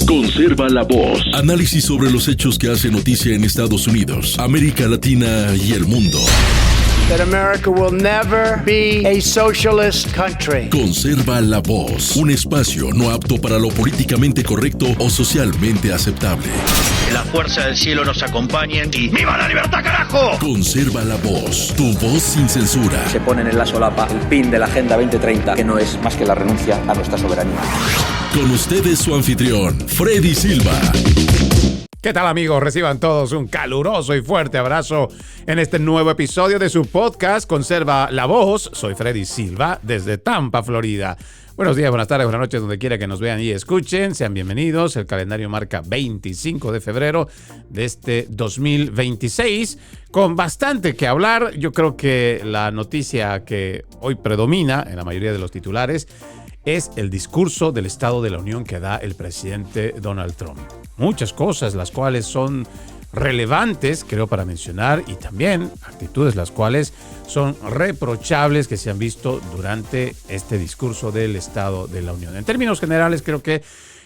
Conserva la voz. Análisis sobre los hechos que hacen noticia en Estados Unidos, América Latina y el mundo. That America will never be a socialist country. Conserva la voz. Un espacio no apto para lo políticamente correcto o socialmente aceptable. Que la fuerza del cielo nos acompañe y ¡viva la libertad, carajo! Conserva la voz. Tu voz sin censura. Se ponen en la solapa el pin de la Agenda 2030, que no es más que la renuncia a nuestra soberanía. Con ustedes su anfitrión, Freddy Silva. ¿Qué tal, amigos? Reciban todos un caluroso y fuerte abrazo en este nuevo episodio de su podcast Conserva la Voz. Soy Freddy Silva desde Tampa, Florida. Buenos días, buenas tardes, buenas noches, donde quiera que nos vean y escuchen. Sean bienvenidos. El calendario marca 25 de febrero de este 2026. Con bastante que hablar, yo creo que la noticia que hoy predomina en la mayoría de los titulares es el discurso del Estado de la Unión que da el presidente Donald Trump. Muchas cosas las cuales son relevantes, creo, para mencionar, y también actitudes las cuales son reprochables que se han visto durante este discurso del Estado de la Unión. En términos generales, creo que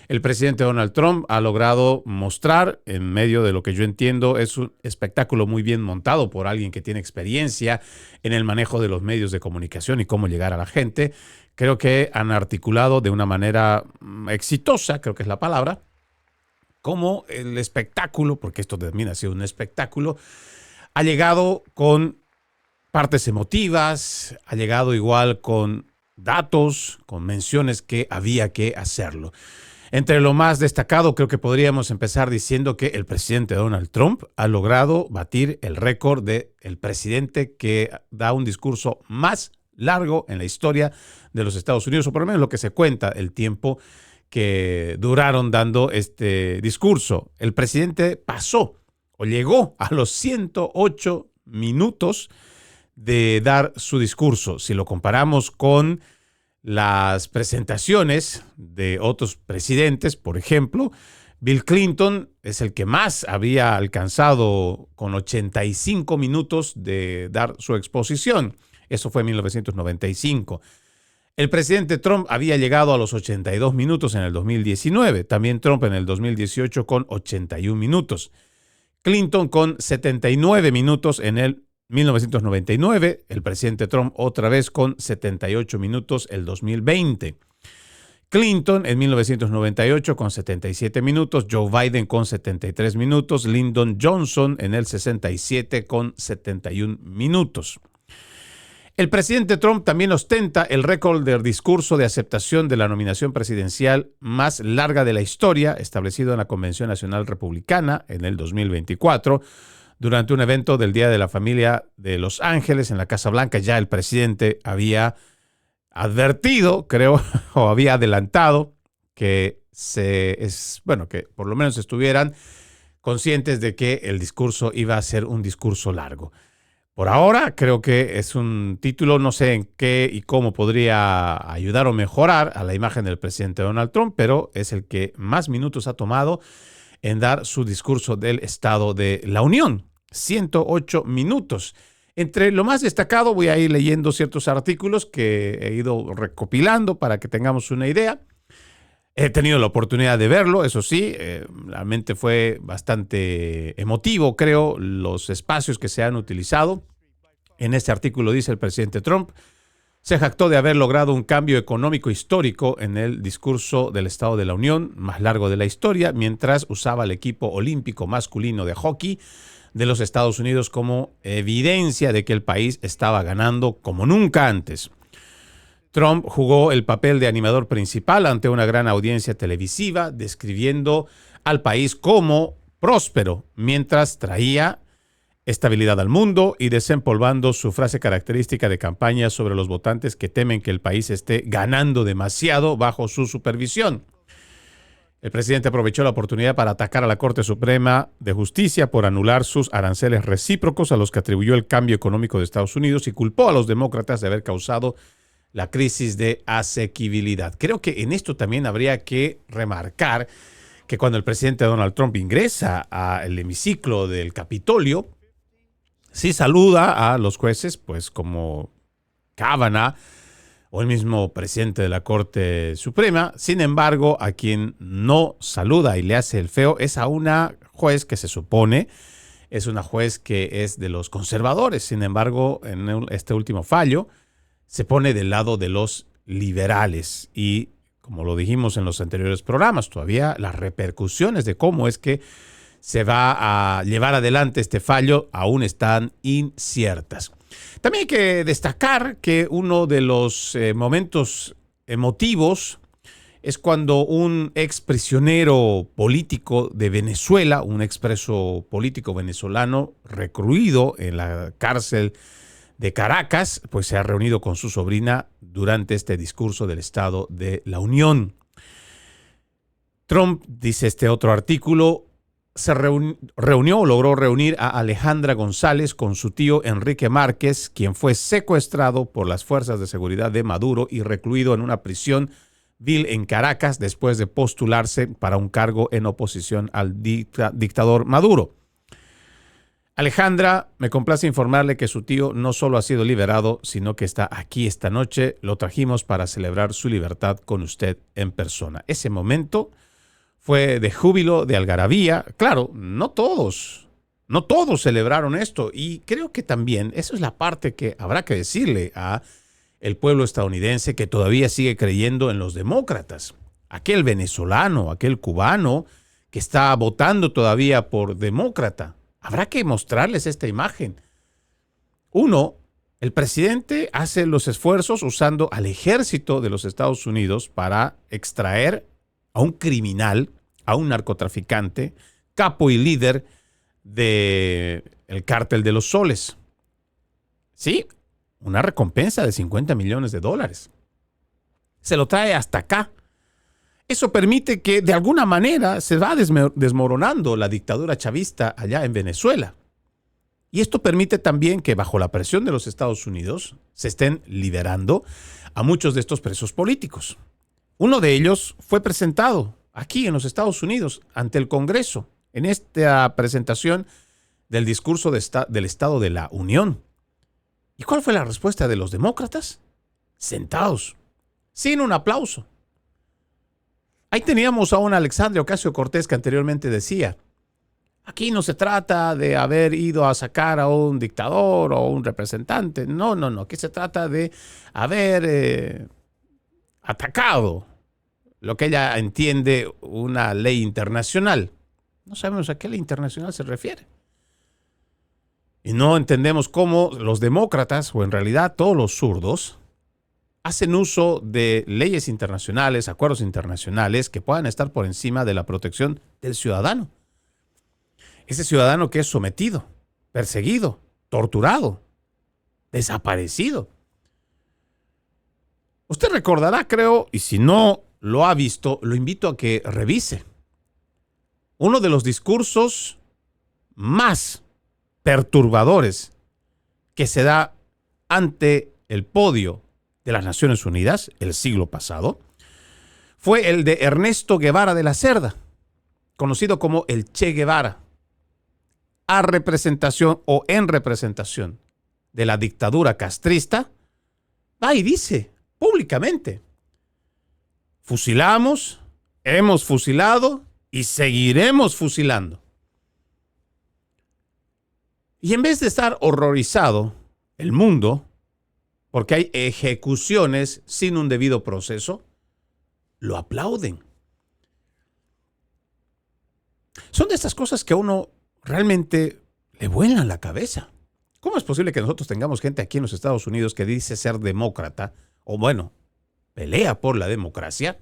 el presidente Donald Trump ha logrado mostrar, en medio de lo que yo entiendo es un espectáculo muy bien montado por alguien que tiene experiencia en el manejo de los medios de comunicación y cómo llegar a la gente. Creo que han articulado de una manera exitosa, creo que es la palabra, cómo el espectáculo, porque esto termina siendo un espectáculo, ha llegado con partes emotivas, ha llegado igual con datos, con menciones que había que hacerlo. Entre lo más destacado, creo que podríamos empezar diciendo que el presidente Donald Trump ha logrado batir el récord del presidente que da un discurso más largo en la historia de los Estados Unidos, o por lo menos lo que se cuenta, el tiempo que duraron dando este discurso. El presidente pasó o llegó a los 108 minutos de dar su discurso. Si lo comparamos con las presentaciones de otros presidentes, por ejemplo, Bill Clinton es el que más había alcanzado con 85 minutos de dar su exposición. Eso fue en 1995. El presidente Trump había llegado a los 82 minutos en el 2019. También Trump en el 2018 con 81 minutos. Clinton con 79 minutos en el 1999. El presidente Trump otra vez con 78 minutos el 2020. Clinton en 1998 con 77 minutos. Joe Biden con 73 minutos. Lyndon Johnson en el 67 con 71 minutos. El presidente Trump también ostenta el récord del discurso de aceptación de la nominación presidencial más larga de la historia, establecido en la Convención Nacional Republicana en el 2024. Durante un evento del Día de la Familia de Los Ángeles en la Casa Blanca, ya el presidente había advertido, creo, o había adelantado que que por lo menos estuvieran conscientes de que el discurso iba a ser un discurso largo. Por ahora, creo que es un título, no sé en qué y cómo podría ayudar o mejorar a la imagen del presidente Donald Trump, pero es el que más minutos ha tomado en dar su discurso del Estado de la Unión. 108 minutos. Entre lo más destacado, voy a ir leyendo ciertos artículos que he ido recopilando para que tengamos una idea. He tenido la oportunidad de verlo, eso sí, realmente fue bastante emotivo, creo, los espacios que se han utilizado. En este artículo dice el presidente Trump, se jactó de haber logrado un cambio económico histórico en el discurso del Estado de la Unión más largo de la historia, mientras usaba el equipo olímpico masculino de hockey de los Estados Unidos como evidencia de que el país estaba ganando como nunca antes. Trump jugó el papel de animador principal ante una gran audiencia televisiva, describiendo al país como próspero, mientras traía estabilidad al mundo y desempolvando su frase característica de campaña sobre los votantes que temen que el país esté ganando demasiado bajo su supervisión. El presidente aprovechó la oportunidad para atacar a la Corte Suprema de Justicia por anular sus aranceles recíprocos a los que atribuyó el cambio económico de Estados Unidos y culpó a los demócratas de haber causado la crisis de asequibilidad. Creo que en esto también habría que remarcar que cuando el presidente Donald Trump ingresa al hemiciclo del Capitolio, sí saluda a los jueces, pues como Kavanaugh o el mismo presidente de la Corte Suprema. Sin embargo, a quien no saluda y le hace el feo es a una juez que se supone es una juez que es de los conservadores. Sin embargo, en este último fallo se pone del lado de los liberales. Y como lo dijimos en los anteriores programas, todavía las repercusiones de cómo es que se va a llevar adelante este fallo aún están inciertas. También hay que destacar que uno de los momentos emotivos es cuando un ex prisionero político de Venezuela, un expreso político venezolano recluido en la cárcel de Caracas, pues se ha reunido con su sobrina durante este discurso del Estado de la Unión. Trump, dice este otro artículo, se logró reunir a Alejandra González con su tío Enrique Márquez, quien fue secuestrado por las fuerzas de seguridad de Maduro y recluido en una prisión vil en Caracas después de postularse para un cargo en oposición al dictador Maduro. Alejandra, me complace informarle que su tío no solo ha sido liberado, sino que está aquí esta noche. Lo trajimos para celebrar su libertad con usted en persona. Ese momento fue de júbilo, de algarabía. Claro, no todos celebraron esto. Y creo que también esa es la parte que habrá que decirle a el pueblo estadounidense que todavía sigue creyendo en los demócratas. Aquel venezolano, aquel cubano que está votando todavía por demócrata. Habrá que mostrarles esta imagen. Uno, el presidente hace los esfuerzos usando al ejército de los Estados Unidos para extraer a un criminal, a un narcotraficante, capo y líder del cártel de los soles. Sí, una recompensa de $50 millones. Se lo trae hasta acá. Eso permite que de alguna manera se va desmoronando la dictadura chavista allá en Venezuela. Y esto permite también que bajo la presión de los Estados Unidos se estén liberando a muchos de estos presos políticos. Uno de ellos fue presentado aquí en los Estados Unidos ante el Congreso en esta presentación del discurso del Estado de la Unión. ¿Y cuál fue la respuesta de los demócratas? Sentados, sin un aplauso. Ahí teníamos a un Alexandria Ocasio-Cortez que anteriormente decía, aquí no se trata de haber ido a sacar a un dictador o un representante. No. Aquí se trata de haber atacado lo que ella entiende una ley internacional. No sabemos a qué ley internacional se refiere. Y no entendemos cómo los demócratas, o en realidad todos los zurdos, hacen uso de leyes internacionales, acuerdos internacionales que puedan estar por encima de la protección del ciudadano. Ese ciudadano que es sometido, perseguido, torturado, desaparecido. Usted recordará, creo, y si no lo ha visto, lo invito a que revise. Uno de los discursos más perturbadores que se da ante el podio de las Naciones Unidas el siglo pasado fue el de Ernesto Guevara de la Cerda, conocido como el Che Guevara, a representación o en representación de la dictadura castrista. Va y dice públicamente: fusilamos, hemos fusilado y seguiremos fusilando. Y en vez de estar horrorizado el mundo porque hay ejecuciones sin un debido proceso, lo aplauden. Son de estas cosas que a uno realmente le vuelan la cabeza. ¿Cómo es posible que nosotros tengamos gente aquí en los Estados Unidos que dice ser demócrata, o bueno, pelea por la democracia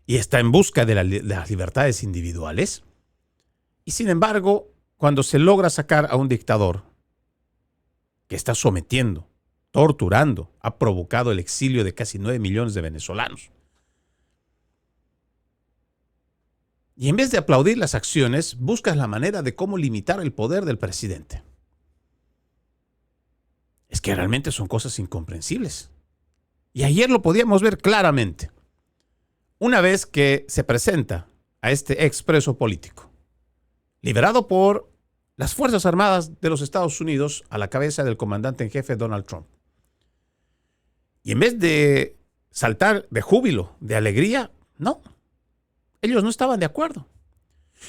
y está en busca de las libertades individuales? Y sin embargo, cuando se logra sacar a un dictador que está sometiendo, torturando, ha provocado el exilio de casi 9 millones de venezolanos. Y en vez de aplaudir las acciones, buscas la manera de cómo limitar el poder del presidente. Es que realmente son cosas incomprensibles. Y ayer lo podíamos ver claramente. Una vez que se presenta a este expreso político, liberado por las Fuerzas Armadas de los Estados Unidos a la cabeza del comandante en jefe Donald Trump. Y en vez de saltar de júbilo, de alegría, no. Ellos no estaban de acuerdo.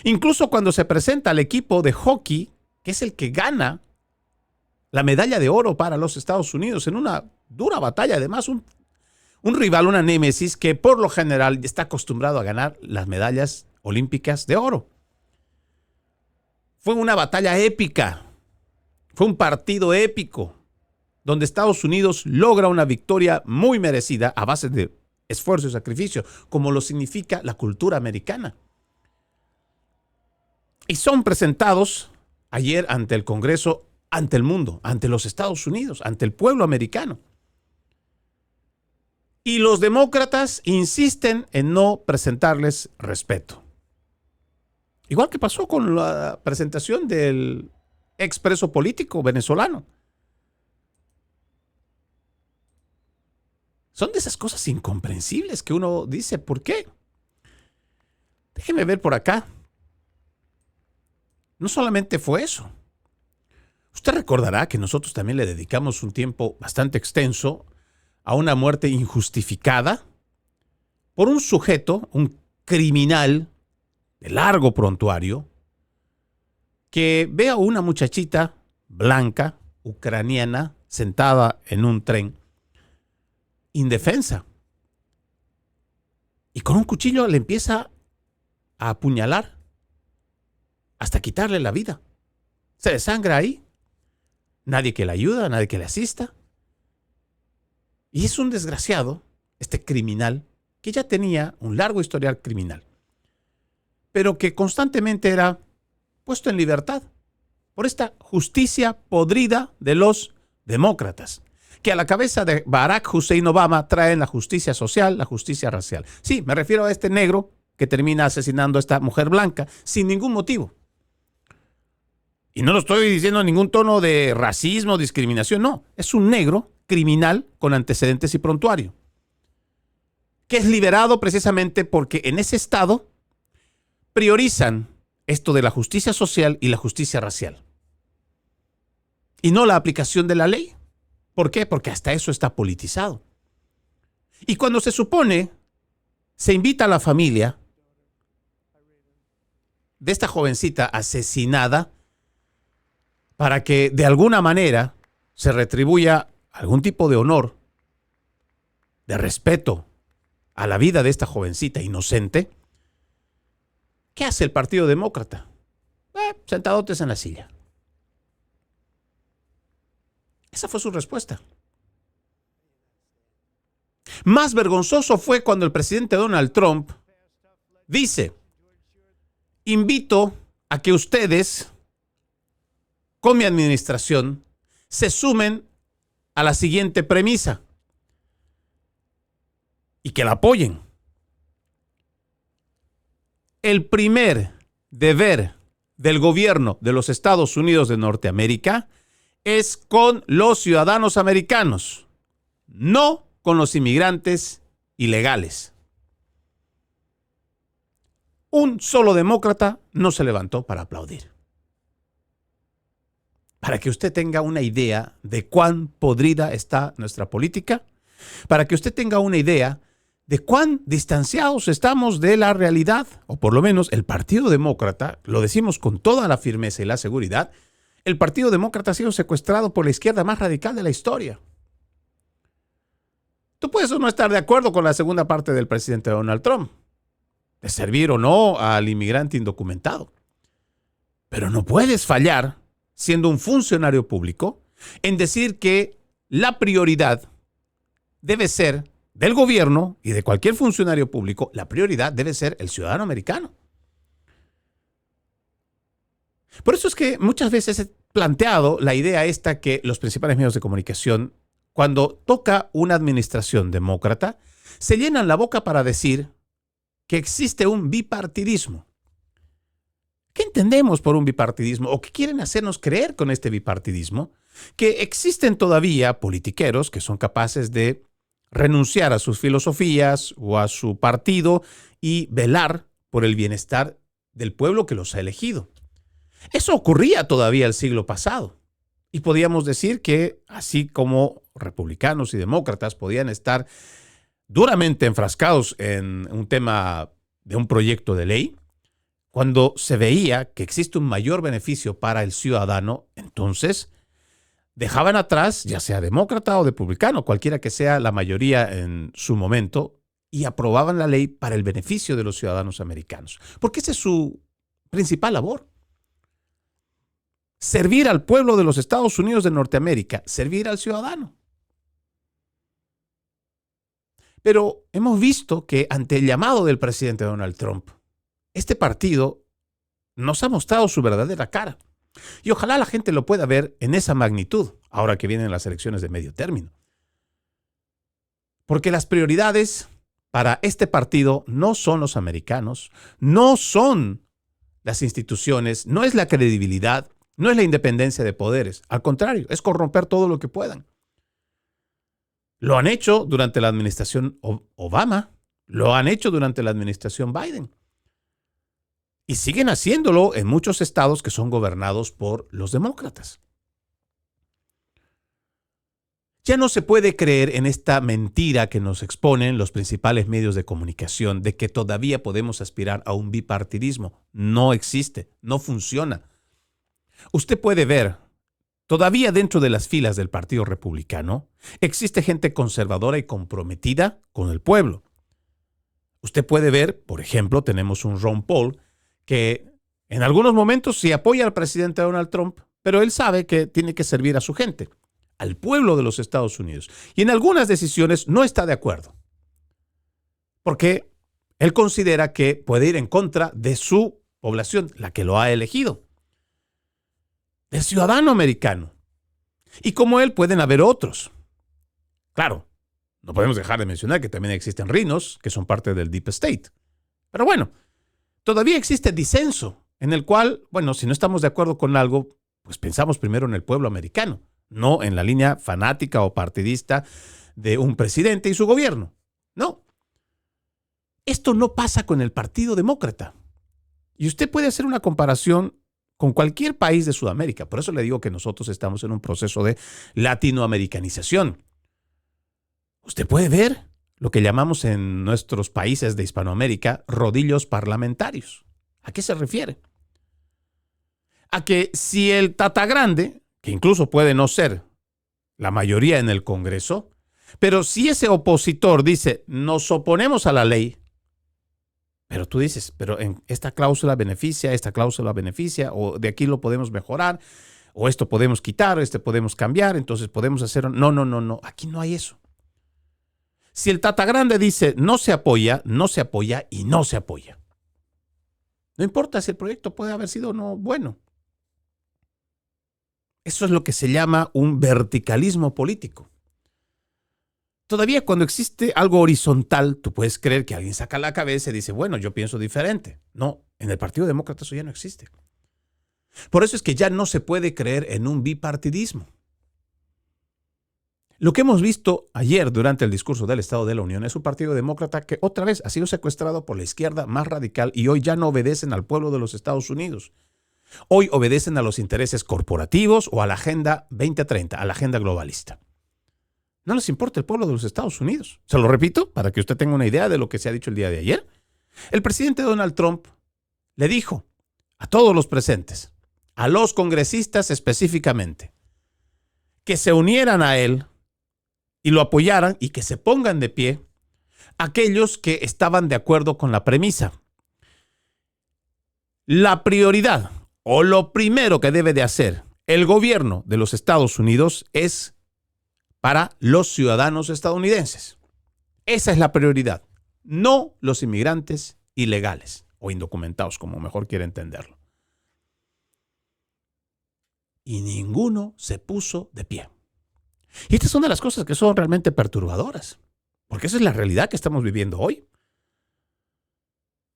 Incluso cuando se presenta al equipo de hockey, que es el que gana la medalla de oro para los Estados Unidos en una dura batalla, además un rival, una némesis que por lo general está acostumbrado a ganar las medallas olímpicas de oro. Fue una batalla épica, fue un partido épico, donde Estados Unidos logra una victoria muy merecida a base de esfuerzo y sacrificio, como lo significa la cultura americana. Y son presentados ayer ante el Congreso, ante el mundo, ante los Estados Unidos, ante el pueblo americano. Y los demócratas insisten en no presentarles respeto. Igual que pasó con la presentación del expreso político venezolano. Son de esas cosas incomprensibles que uno dice, ¿por qué? Déjeme ver por acá. No solamente fue eso. Usted recordará que nosotros también le dedicamos un tiempo bastante extenso a una muerte injustificada por un sujeto, un criminal de largo prontuario, que ve a una muchachita blanca, ucraniana, sentada en un tren, indefensa. Y con un cuchillo le empieza a apuñalar hasta quitarle la vida. Se desangra ahí. Nadie que le ayuda, nadie que le asista. Y es un desgraciado, este criminal, que ya tenía un largo historial criminal, pero que constantemente era puesto en libertad por esta justicia podrida de los demócratas, que a la cabeza de Barack Hussein Obama traen la justicia social, la justicia racial. Sí, me refiero a este negro que termina asesinando a esta mujer blanca sin ningún motivo. Y no lo estoy diciendo en ningún tono de racismo o discriminación, no. Es un negro criminal con antecedentes y prontuario, que es liberado precisamente porque en ese estado priorizan esto de la justicia social y la justicia racial, y no la aplicación de la ley. ¿Por qué? Porque hasta eso está politizado. Y cuando se supone, se invita a la familia de esta jovencita asesinada para que de alguna manera se retribuya algún tipo de honor, de respeto a la vida de esta jovencita inocente, ¿qué hace el Partido Demócrata? Sentadotes en la silla. Esa fue su respuesta. Más vergonzoso fue cuando el presidente Donald Trump dice: invito a que ustedes, con mi administración, se sumen a la siguiente premisa y que la apoyen. El primer deber del gobierno de los Estados Unidos de Norteamérica es con los ciudadanos americanos, no con los inmigrantes ilegales. Un solo demócrata no se levantó para aplaudir. Para que usted tenga una idea de cuán podrida está nuestra política, para que usted tenga una idea de cuán distanciados estamos de la realidad, o por lo menos el Partido Demócrata, lo decimos con toda la firmeza y la seguridad, el Partido Demócrata ha sido secuestrado por la izquierda más radical de la historia. Tú puedes o no estar de acuerdo con la segunda parte del presidente Donald Trump, de servir o no al inmigrante indocumentado, pero no puedes fallar, siendo un funcionario público, en decir que la prioridad debe ser del gobierno y de cualquier funcionario público, la prioridad debe ser el ciudadano americano. Por eso es que muchas veces he planteado la idea esta que los principales medios de comunicación, cuando toca una administración demócrata, se llenan la boca para decir que existe un bipartidismo. ¿Qué entendemos por un bipartidismo? ¿O qué quieren hacernos creer con este bipartidismo? Que existen todavía politiqueros que son capaces de renunciar a sus filosofías o a su partido y velar por el bienestar del pueblo que los ha elegido. Eso ocurría todavía el siglo pasado. Y podíamos decir que así como republicanos y demócratas podían estar duramente enfrascados en un tema de un proyecto de ley, cuando se veía que existe un mayor beneficio para el ciudadano, entonces dejaban atrás, ya sea demócrata o republicano, cualquiera que sea la mayoría en su momento, y aprobaban la ley para el beneficio de los ciudadanos americanos. Porque esa es su principal labor. Servir al pueblo de los Estados Unidos de Norteamérica, servir al ciudadano. Pero hemos visto que ante el llamado del presidente Donald Trump, este partido nos ha mostrado su verdadera cara. Y ojalá la gente lo pueda ver en esa magnitud, ahora que vienen las elecciones de medio término. Porque las prioridades para este partido no son los americanos, no son las instituciones, no es la credibilidad, no es la independencia de poderes. Al contrario, es corromper todo lo que puedan. Lo han hecho durante la administración Obama, lo han hecho durante la administración Biden. Y siguen haciéndolo en muchos estados que son gobernados por los demócratas. Ya no se puede creer en esta mentira que nos exponen los principales medios de comunicación de que todavía podemos aspirar a un bipartidismo. No existe, no funciona. Usted puede ver, todavía dentro de las filas del Partido Republicano, existe gente conservadora y comprometida con el pueblo. Usted puede ver, por ejemplo, tenemos un Ron Paul que en algunos momentos sí apoya al presidente Donald Trump, pero él sabe que tiene que servir a su gente, al pueblo de los Estados Unidos. Y en algunas decisiones no está de acuerdo, porque él considera que puede ir en contra de su población, la que lo ha elegido, del ciudadano americano. Y como él pueden haber otros. Claro, no podemos dejar de mencionar que también existen rhinos, que son parte del Deep State. Pero bueno, todavía existe disenso, en el cual, bueno, si no estamos de acuerdo con algo, pues pensamos primero en el pueblo americano, no en la línea fanática o partidista de un presidente y su gobierno. No. Esto no pasa con el Partido Demócrata. Y usted puede hacer una comparación con cualquier país de Sudamérica. Por eso le digo que nosotros estamos en un proceso de latinoamericanización. Usted puede ver lo que llamamos en nuestros países de Hispanoamérica rodillos parlamentarios. ¿A qué se refiere? A que si el Tata Grande, que incluso puede no ser la mayoría en el Congreso, pero si ese opositor dice, nos oponemos a la ley, pero tú dices, pero en esta cláusula beneficia, o de aquí lo podemos mejorar, o esto podemos quitar, o este podemos cambiar, entonces podemos hacer... No, aquí no hay eso. Si el Tata Grande dice no se apoya y no se apoya. No importa si el proyecto puede haber sido o no bueno. Eso es lo que se llama un verticalismo político. Todavía cuando existe algo horizontal, tú puedes creer que alguien saca la cabeza y dice, bueno, yo pienso diferente. No, en el Partido Demócrata eso ya no existe. Por eso es que ya no se puede creer en un bipartidismo. Lo que hemos visto ayer durante el discurso del Estado de la Unión es un Partido Demócrata que otra vez ha sido secuestrado por la izquierda más radical y hoy ya no obedecen al pueblo de los Estados Unidos. Hoy obedecen a los intereses corporativos o a la Agenda 2030, a la agenda globalista. No les importa el pueblo de los Estados Unidos. Se lo repito para que usted tenga una idea de lo que se ha dicho el día de ayer. El presidente Donald Trump le dijo a todos los presentes, a los congresistas específicamente, que se unieran a él y lo apoyaran y que se pongan de pie aquellos que estaban de acuerdo con la premisa. La prioridad o lo primero que debe de hacer el gobierno de los Estados Unidos es para los ciudadanos estadounidenses. Esa es la prioridad, no los inmigrantes ilegales o indocumentados, como mejor quiera entenderlo. Y ninguno se puso de pie. Y estas son de las cosas que son realmente perturbadoras, porque esa es la realidad que estamos viviendo hoy.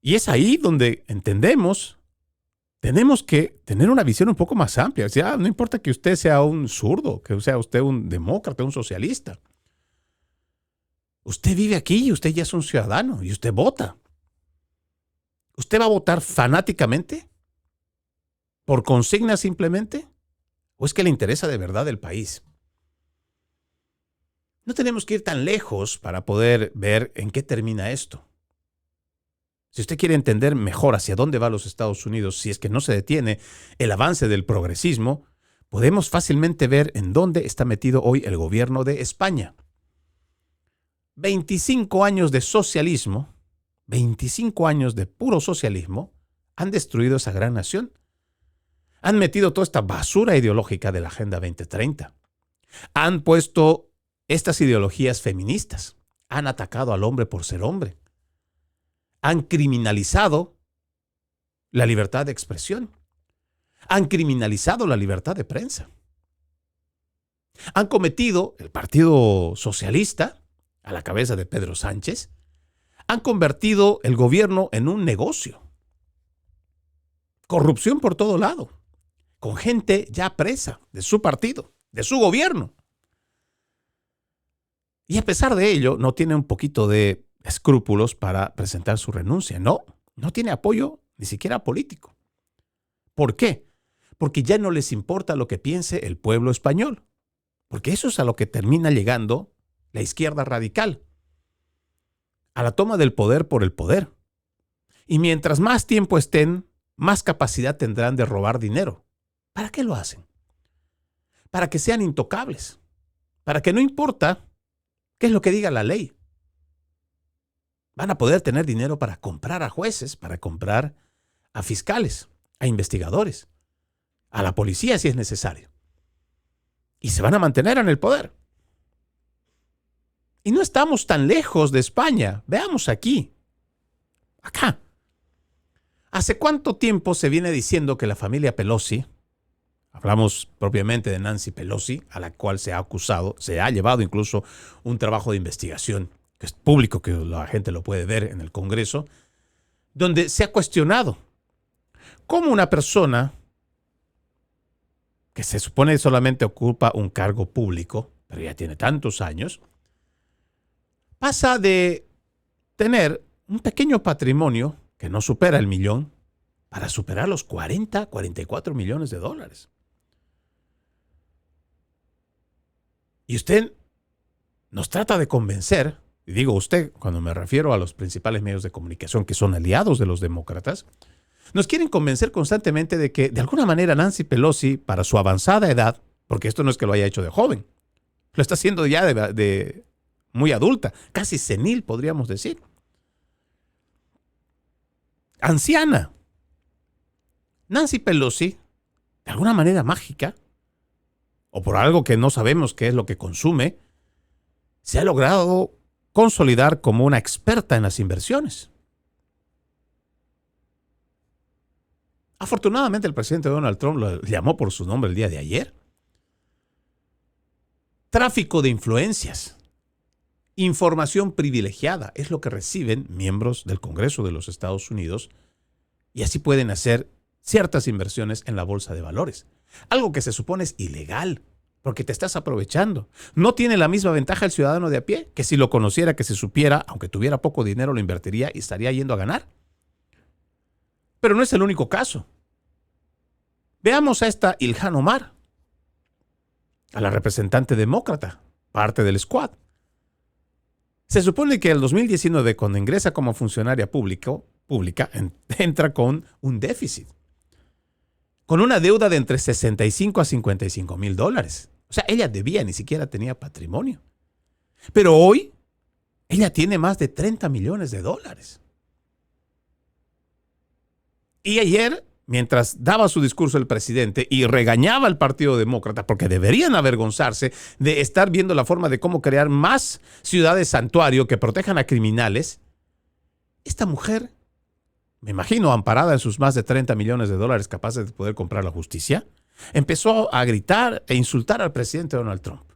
Y es ahí donde entendemos, tenemos que tener una visión un poco más amplia. O sea, no importa que usted sea un zurdo, que sea usted un demócrata, un socialista. Usted vive aquí y usted ya es un ciudadano y usted vota. ¿Usted va a votar fanáticamente? ¿Por consigna simplemente? ¿O es que le interesa de verdad el país? No tenemos que ir tan lejos para poder ver en qué termina esto. Si usted quiere entender mejor hacia dónde va los Estados Unidos, si es que no se detiene el avance del progresismo, podemos fácilmente ver en dónde está metido hoy el gobierno de España. 25 años de socialismo, 25 años de puro socialismo, han destruido esa gran nación. Han metido toda esta basura ideológica de la Agenda 2030. Han puesto estas ideologías feministas. Han atacado al hombre por ser hombre. Han criminalizado la libertad de expresión. Han criminalizado la libertad de prensa. Han cometido, el Partido Socialista, a la cabeza de Pedro Sánchez, han convertido el gobierno en un negocio. Corrupción por todo lado, con gente ya presa de su partido, de su gobierno. Y a pesar de ello, no tiene un poquito de escrúpulos para presentar su renuncia. No tiene apoyo ni siquiera político. ¿Por qué? Porque ya no les importa lo que piense el pueblo español. Porque eso es a lo que termina llegando la izquierda radical. A la toma del poder por el poder. Y mientras más tiempo estén, más capacidad tendrán de robar dinero. ¿Para qué lo hacen? Para que sean intocables. Para que no importa qué es lo que diga la ley. Van a poder tener dinero para comprar a jueces, para comprar a fiscales, a investigadores, a la policía si es necesario. Y se van a mantener en el poder. Y no estamos tan lejos de España. Veamos aquí. Acá. ¿Hace cuánto tiempo se viene diciendo que la familia Pelosi, hablamos propiamente de Nancy Pelosi, a la cual se ha acusado, se ha llevado incluso un trabajo de investigación, que es público, que la gente lo puede ver en el Congreso, donde se ha cuestionado cómo una persona que se supone solamente ocupa un cargo público, pero ya tiene tantos años, pasa de tener un pequeño patrimonio que no supera el millón para superar los 44 millones de dólares. Y usted nos trata de convencer, y digo usted cuando me refiero a los principales medios de comunicación que son aliados de los demócratas, nos quieren convencer constantemente de que de alguna manera Nancy Pelosi, para su avanzada edad, porque esto no es que lo haya hecho de joven, lo está haciendo ya de muy adulta, casi senil podríamos decir. Anciana. Nancy Pelosi, de alguna manera mágica, o por algo que no sabemos qué es lo que consume, se ha logrado consolidar como una experta en las inversiones. Afortunadamente el presidente Donald Trump lo llamó por su nombre el día de ayer. Tráfico de influencias. Información privilegiada es lo que reciben miembros del Congreso de los Estados Unidos y así pueden hacer ciertas inversiones en la bolsa de valores. Algo que se supone es ilegal porque te estás aprovechando. No tiene la misma ventaja el ciudadano de a pie, que si lo conociera, que se supiera, aunque tuviera poco dinero, lo invertiría y estaría yendo a ganar. Pero no es el único caso. Veamos a esta Ilhan Omar, a la representante demócrata, parte del squad. Se supone que el 2019, cuando ingresa como funcionaria pública, entra con un déficit, con una deuda de entre 65 a 55 mil dólares. O sea, ella debía, ni siquiera tenía patrimonio. Pero hoy, ella tiene más de 30 millones de dólares. Y ayer, mientras daba su discurso el presidente y regañaba al Partido Demócrata porque deberían avergonzarse de estar viendo la forma de cómo crear más ciudades santuario que protejan a criminales, esta mujer, me imagino amparada en sus más de 30 millones de dólares capaces de poder comprar la justicia, empezó a gritar e insultar al presidente Donald Trump.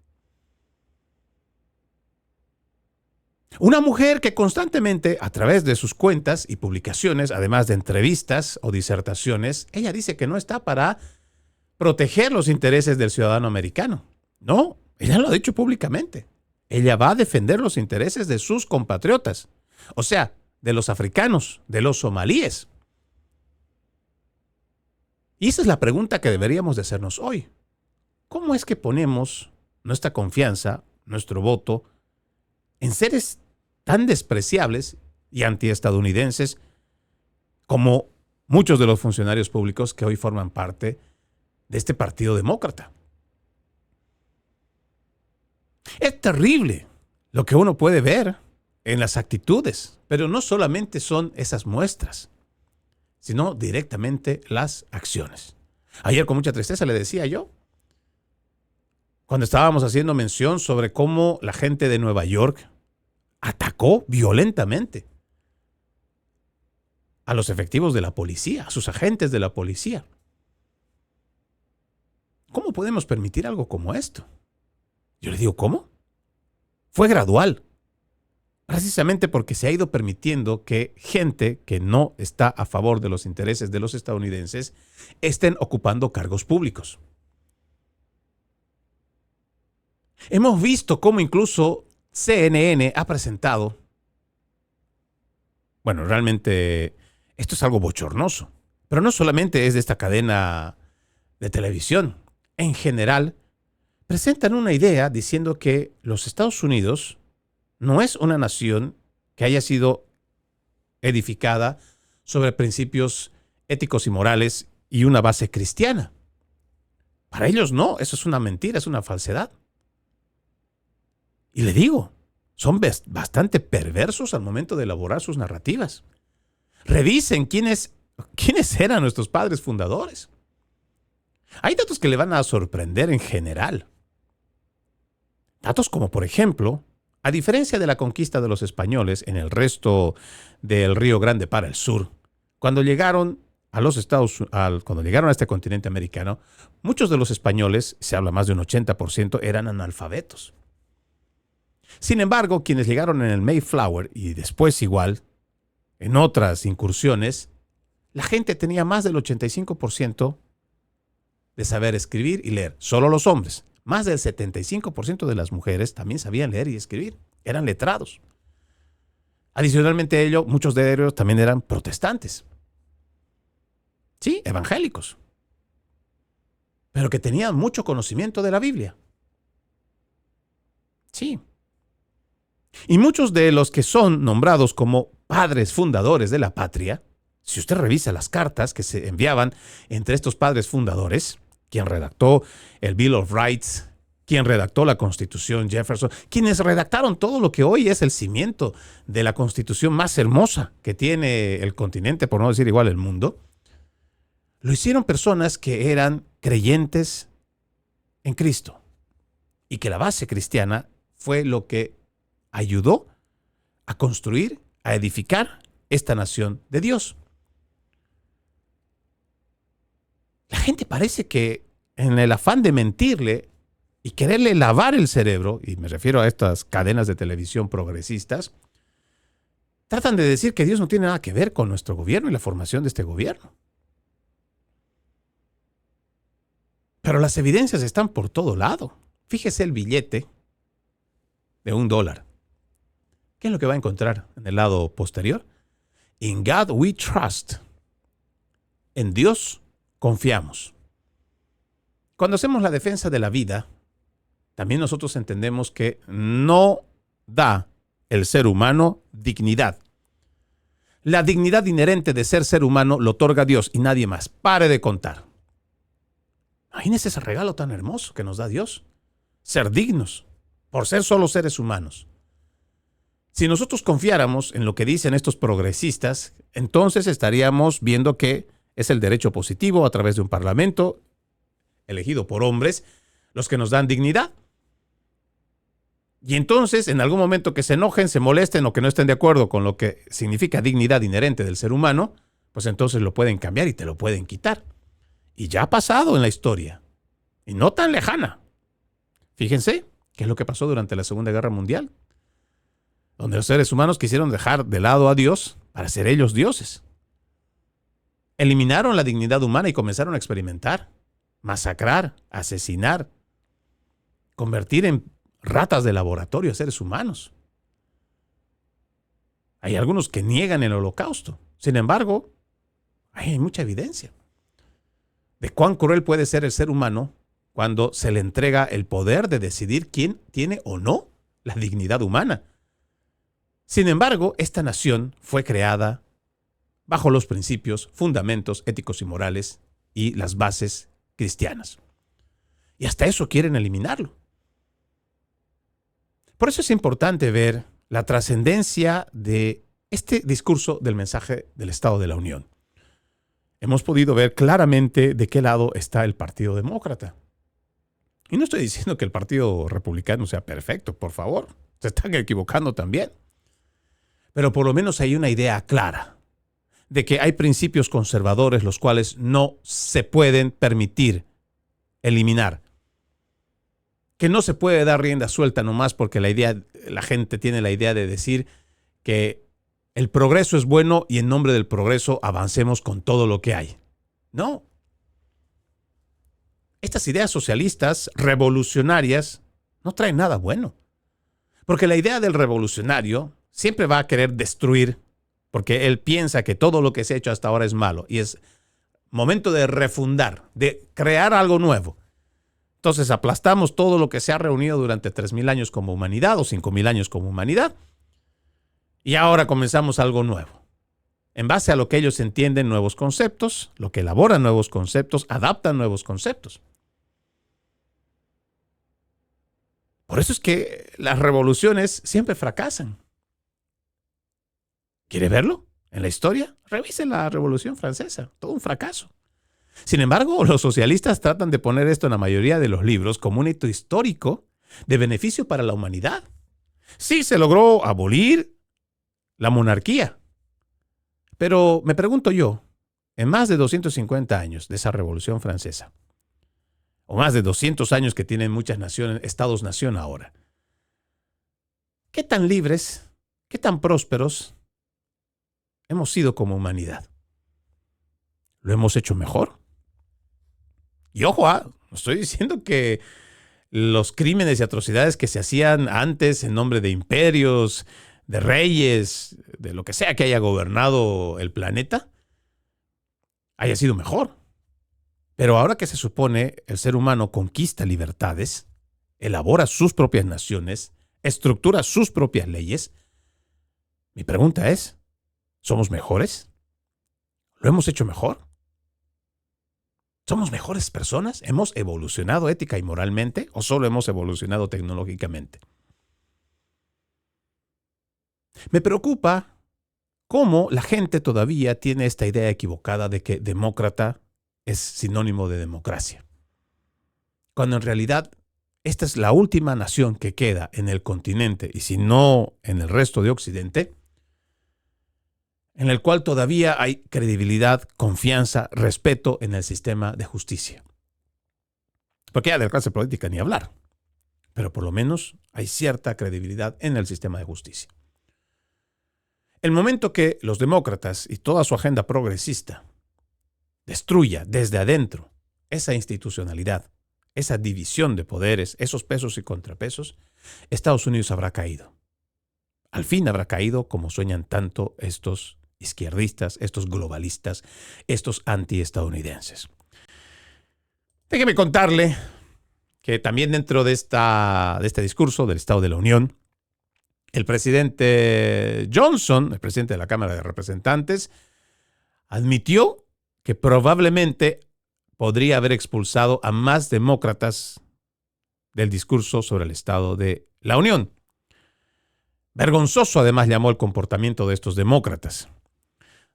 Una mujer que constantemente, a través de sus cuentas y publicaciones, además de entrevistas o disertaciones, ella dice que no está para proteger los intereses del ciudadano americano. No, ella lo ha dicho públicamente. Ella va a defender los intereses de sus compatriotas, o sea, de los africanos, de los somalíes. Y esa es la pregunta que deberíamos de hacernos hoy. ¿cómo es que ponemos nuestra confianza, nuestro voto, en seres tan despreciables y antiestadounidenses como muchos de los funcionarios públicos que hoy forman parte de este Partido Demócrata? Es terrible lo que uno puede ver en las actitudes, pero no solamente son esas muestras, sino directamente las acciones. Ayer con mucha tristeza le decía yo, cuando estábamos haciendo mención sobre cómo la gente de Nueva York atacó violentamente a los efectivos de la policía, a sus agentes de la policía. ¿Cómo podemos permitir algo como esto? Yo le digo, ¿cómo? Fue gradual. Precisamente porque se ha ido permitiendo que gente que no está a favor de los intereses de los estadounidenses estén ocupando cargos públicos. Hemos visto cómo incluso CNN ha presentado, bueno, realmente esto es algo bochornoso, pero no solamente es de esta cadena de televisión. En general, presentan una idea diciendo que los Estados Unidos no es una nación que haya sido edificada sobre principios éticos y morales y una base cristiana. Para ellos no, eso es una mentira, es una falsedad. Y le digo, son bastante perversos al momento de elaborar sus narrativas. Revisen quiénes eran nuestros padres fundadores. Hay datos que le van a sorprender en general. Datos como, por ejemplo, a diferencia de la conquista de los españoles en el resto del Río Grande para el sur, cuando llegaron cuando llegaron a este continente americano, muchos de los españoles, se habla más de un 80%, eran analfabetos. Sin embargo, quienes llegaron en el Mayflower y después igual, en otras incursiones, la gente tenía más del 85% de saber escribir y leer. Solo los hombres. Más del 75% de las mujeres también sabían leer y escribir. Eran letrados. Adicionalmente a ello, muchos de ellos también eran protestantes. Sí, evangélicos. Pero que tenían mucho conocimiento de la Biblia. Sí. Y muchos de los que son nombrados como padres fundadores de la patria, si usted revisa las cartas que se enviaban entre estos padres fundadores, quien redactó el Bill of Rights, quien redactó la Constitución Jefferson, quienes redactaron todo lo que hoy es el cimiento de la Constitución más hermosa que tiene el continente, por no decir igual el mundo, lo hicieron personas que eran creyentes en Cristo y que la base cristiana fue lo que ayudó a construir, a edificar esta nación de Dios. La gente parece que en el afán de mentirle y quererle lavar el cerebro, y me refiero a estas cadenas de televisión progresistas, tratan de decir que Dios no tiene nada que ver con nuestro gobierno y la formación de este gobierno. Pero las evidencias están por todo lado. Fíjese el billete de $1. ¿Qué es lo que va a encontrar en el lado posterior? In God we trust. En Dios confiamos. Cuando hacemos la defensa de la vida, también nosotros entendemos que no da el ser humano dignidad. La dignidad inherente de ser humano lo otorga Dios y nadie más. Pare de contar. Imagínese ese regalo tan hermoso que nos da Dios. Ser dignos por ser solo seres humanos. Si nosotros confiáramos en lo que dicen estos progresistas, entonces estaríamos viendo que es el derecho positivo a través de un parlamento elegido por hombres los que nos dan dignidad. Y entonces, en algún momento que se enojen, se molesten o que no estén de acuerdo con lo que significa dignidad inherente del ser humano, pues entonces lo pueden cambiar y te lo pueden quitar. Y ya ha pasado en la historia, y no tan lejana. Fíjense qué es lo que pasó durante la Segunda Guerra Mundial, donde los seres humanos quisieron dejar de lado a Dios para ser ellos dioses. Eliminaron la dignidad humana y comenzaron a experimentar, masacrar, asesinar, convertir en ratas de laboratorio a seres humanos. Hay algunos que niegan el holocausto. Sin embargo, hay mucha evidencia de cuán cruel puede ser el ser humano cuando se le entrega el poder de decidir quién tiene o no la dignidad humana. Sin embargo, esta nación fue creada bajo los principios, fundamentos éticos y morales y las bases cristianas. Y hasta eso quieren eliminarlo. Por eso es importante ver la trascendencia de este discurso del mensaje del Estado de la Unión. Hemos podido ver claramente de qué lado está el Partido Demócrata. Y no estoy diciendo que el Partido Republicano sea perfecto, por favor. Se están equivocando también. Pero por lo menos hay una idea clara de que hay principios conservadores los cuales no se pueden permitir eliminar. Que no se puede dar rienda suelta nomás porque la gente tiene la idea de decir que el progreso es bueno y en nombre del progreso avancemos con todo lo que hay. No. Estas ideas socialistas revolucionarias no traen nada bueno. Porque la idea del revolucionario siempre va a querer destruir, porque él piensa que todo lo que se ha hecho hasta ahora es malo y es momento de refundar, de crear algo nuevo. Entonces aplastamos todo lo que se ha reunido durante 3,000 años como humanidad o 5,000 años como humanidad y ahora comenzamos algo nuevo. En base a lo que ellos entienden nuevos conceptos, lo que elaboran nuevos conceptos, adaptan nuevos conceptos. Por eso es que las revoluciones siempre fracasan. ¿Quiere verlo? En la historia, revisen la Revolución Francesa, todo un fracaso. Sin embargo, los socialistas tratan de poner esto en la mayoría de los libros como un hito histórico de beneficio para la humanidad. Sí, se logró abolir la monarquía. Pero me pregunto yo, en más de 250 años de esa Revolución Francesa, o más de 200 años que tienen muchas naciones, estados-nación ahora, ¿qué tan libres, qué tan prósperos hemos sido como humanidad? ¿Lo hemos hecho mejor? Y ojo, no estoy diciendo que los crímenes y atrocidades que se hacían antes en nombre de imperios, de reyes, de lo que sea que haya gobernado el planeta, haya sido mejor. Pero ahora que se supone el ser humano conquista libertades, elabora sus propias naciones, estructura sus propias leyes, mi pregunta es, ¿somos mejores? ¿Lo hemos hecho mejor? ¿Somos mejores personas? ¿Hemos evolucionado ética y moralmente o solo hemos evolucionado tecnológicamente? Me preocupa cómo la gente todavía tiene esta idea equivocada de que demócrata es sinónimo de democracia. Cuando en realidad esta es la última nación que queda en el continente, y si no en el resto de Occidente, en el cual todavía hay credibilidad, confianza, respeto en el sistema de justicia. Porque ya de la clase política ni hablar, pero por lo menos hay cierta credibilidad en el sistema de justicia. El momento que los demócratas y toda su agenda progresista destruya desde adentro esa institucionalidad, esa división de poderes, esos pesos y contrapesos, Estados Unidos habrá caído. Al fin habrá caído como sueñan tanto estos izquierdistas, estos globalistas, estos antiestadounidenses. Déjeme contarle que también dentro de este discurso del Estado de la Unión, el presidente Johnson, el presidente de la Cámara de Representantes, admitió que probablemente podría haber expulsado a más demócratas del discurso sobre el Estado de la Unión. Vergonzoso, además, llamó el comportamiento de estos demócratas.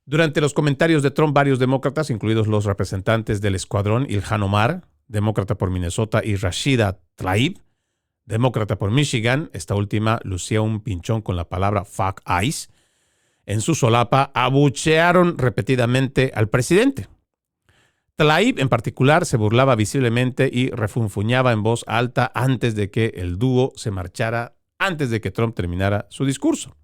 Durante los comentarios de Trump, varios demócratas, incluidos los representantes del escuadrón Ilhan Omar, demócrata por Minnesota, y Rashida Tlaib, demócrata por Michigan, esta última lucía un pinchón con la palabra fuck ICE, en su solapa abuchearon repetidamente al presidente. Tlaib, en particular, se burlaba visiblemente y refunfuñaba en voz alta antes de que el dúo se marchara, antes de que Trump terminara su discurso.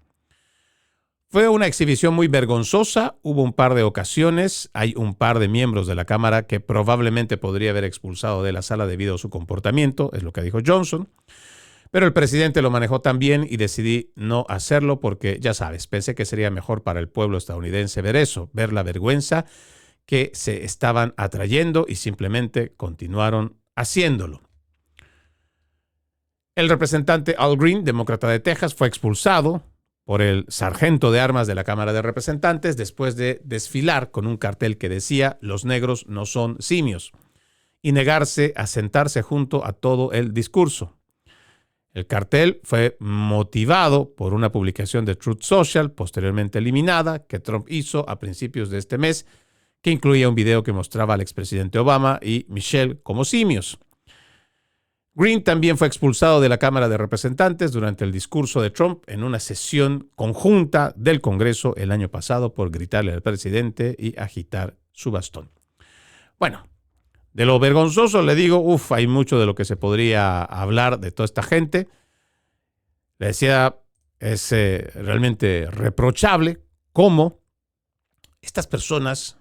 Fue una exhibición muy vergonzosa, hubo un par de ocasiones, hay un par de miembros de la Cámara que probablemente podría haber expulsado de la sala debido a su comportamiento, es lo que dijo Johnson, pero el presidente lo manejó tan bien y decidí no hacerlo porque, ya sabes, pensé que sería mejor para el pueblo estadounidense ver eso, ver la vergüenza que se estaban atrayendo y simplemente continuaron haciéndolo. El representante Al Green, demócrata de Texas, fue expulsado por el sargento de armas de la Cámara de Representantes después de desfilar con un cartel que decía «Los negros no son simios» y negarse a sentarse junto a todo el discurso. El cartel fue motivado por una publicación de Truth Social, posteriormente eliminada, que Trump hizo a principios de este mes, que incluía un video que mostraba al expresidente Obama y Michelle como simios. Green también fue expulsado de la Cámara de Representantes durante el discurso de Trump en una sesión conjunta del Congreso el año pasado por gritarle al presidente y agitar su bastón. Bueno, de lo vergonzoso le digo, hay mucho de lo que se podría hablar de toda esta gente. Le decía, es realmente reprochable cómo estas personas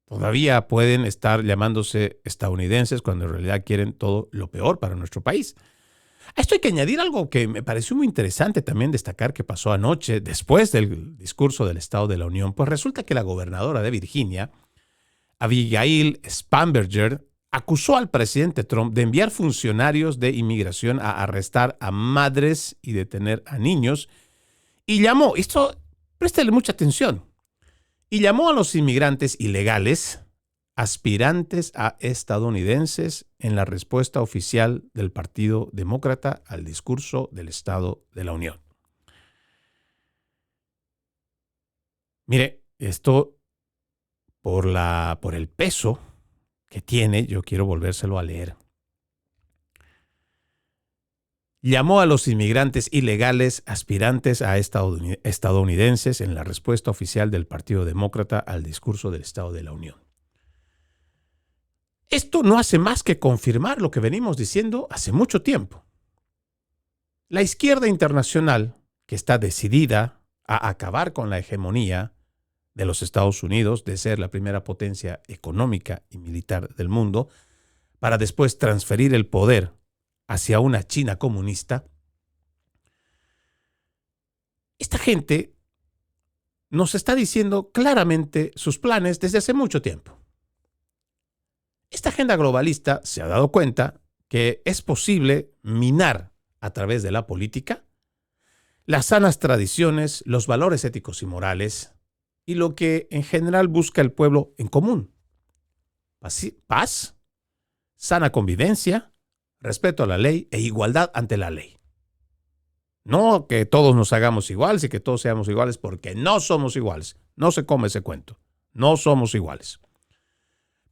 todavía pueden estar llamándose estadounidenses cuando en realidad quieren todo lo peor para nuestro país. A esto hay que añadir algo que me pareció muy interesante también destacar que pasó anoche después del discurso del Estado de la Unión. Pues resulta que la gobernadora de Virginia, Abigail Spanberger, acusó al presidente Trump de enviar funcionarios de inmigración a arrestar a madres y detener a niños y llamó, préstale mucha atención, y llamó a los inmigrantes ilegales aspirantes a estadounidenses en la respuesta oficial del Partido Demócrata al discurso del Estado de la Unión. Mire, esto por el peso que tiene, yo quiero volvérselo a leer. Llamó a los inmigrantes ilegales aspirantes a estadounidenses en la respuesta oficial del Partido Demócrata al discurso del Estado de la Unión. Esto no hace más que confirmar lo que venimos diciendo hace mucho tiempo. La izquierda internacional, que está decidida a acabar con la hegemonía de los Estados Unidos, de ser la primera potencia económica y militar del mundo, para después transferir el poder hacia una China comunista, esta gente nos está diciendo claramente sus planes desde hace mucho tiempo. Esta agenda globalista se ha dado cuenta que es posible minar a través de la política las sanas tradiciones, los valores éticos y morales y lo que en general busca el pueblo en común. Paz, sana convivencia, respeto a la ley e igualdad ante la ley. No que todos nos hagamos iguales y que todos seamos iguales, porque no somos iguales. No se come ese cuento. No somos iguales.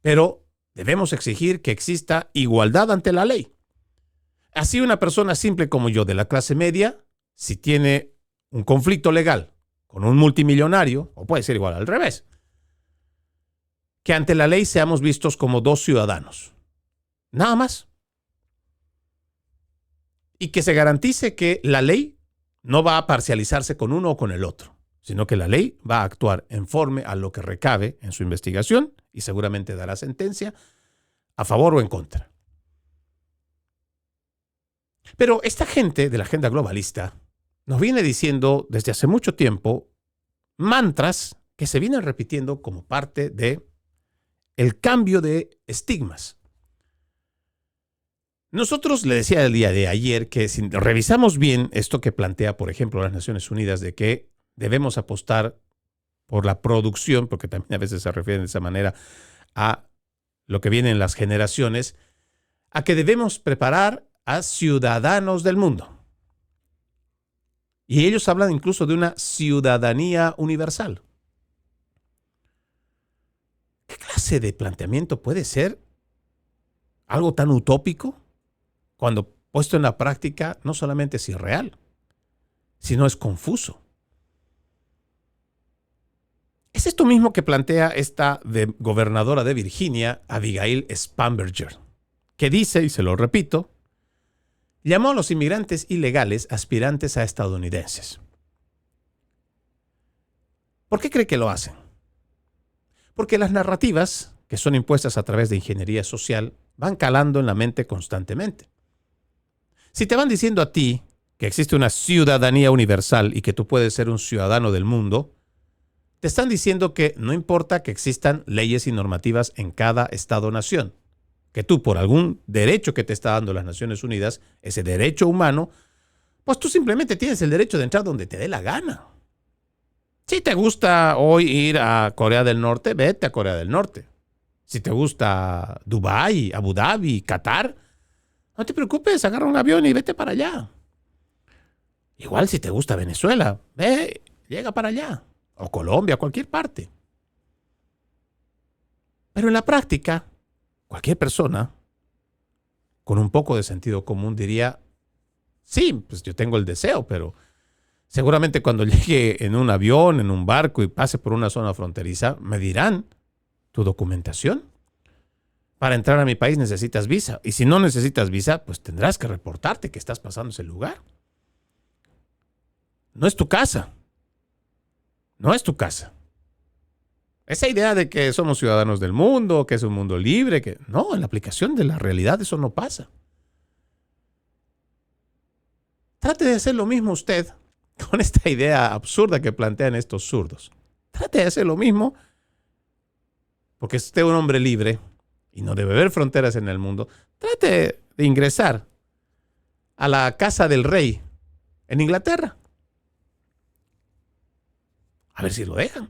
Pero debemos exigir que exista igualdad ante la ley. Así una persona simple como yo de la clase media, si tiene un conflicto legal con un multimillonario, o puede ser igual al revés, que ante la ley seamos vistos como dos ciudadanos. Nada más. Y que se garantice que la ley no va a parcializarse con uno o con el otro, sino que la ley va a actuar conforme a lo que recabe en su investigación y seguramente dará sentencia a favor o en contra. Pero esta gente de la agenda globalista nos viene diciendo desde hace mucho tiempo mantras que se vienen repitiendo como parte de el cambio de estigmas. Nosotros le decía el día de ayer que si revisamos bien esto que plantea, por ejemplo, las Naciones Unidas de que debemos apostar por la producción, porque también a veces se refieren de esa manera a lo que viene en las generaciones, a que debemos preparar a ciudadanos del mundo. Y ellos hablan incluso de una ciudadanía universal. ¿Qué clase de planteamiento puede ser algo tan utópico cuando puesto en la práctica no solamente es irreal, sino es confuso? Es esto mismo que plantea esta gobernadora de Virginia, Abigail Spanberger, que dice, y se lo repito, llamó a los inmigrantes ilegales aspirantes a estadounidenses. ¿Por qué cree que lo hacen? Porque las narrativas que son impuestas a través de ingeniería social van calando en la mente constantemente. Si te van diciendo a ti que existe una ciudadanía universal y que tú puedes ser un ciudadano del mundo, te están diciendo que no importa que existan leyes y normativas en cada estado-nación, que tú por algún derecho que te está dando las Naciones Unidas, ese derecho humano, pues tú simplemente tienes el derecho de entrar donde te dé la gana. Si te gusta hoy ir a Corea del Norte, vete a Corea del Norte. Si te gusta Dubái, Abu Dhabi, Qatar, no te preocupes, agarra un avión y vete para allá. Igual si te gusta Venezuela, ve, llega para allá. O Colombia, cualquier parte. Pero en la práctica, cualquier persona con un poco de sentido común diría, sí, pues yo tengo el deseo, pero seguramente cuando llegue en un avión, en un barco y pase por una zona fronteriza, me dirán, ¿tu documentación? Para entrar a mi país necesitas visa. Y si no necesitas visa, pues tendrás que reportarte que estás pasando ese lugar. No es tu casa. No es tu casa. Esa idea de que somos ciudadanos del mundo, que es un mundo libre, que no, en la aplicación de la realidad eso no pasa. Trate de hacer lo mismo usted con esta idea absurda que plantean estos zurdos. Trate de hacer lo mismo porque es usted un hombre libre y no debe haber fronteras en el mundo. Trate de ingresar a la casa del rey en Inglaterra. A ver si lo dejan.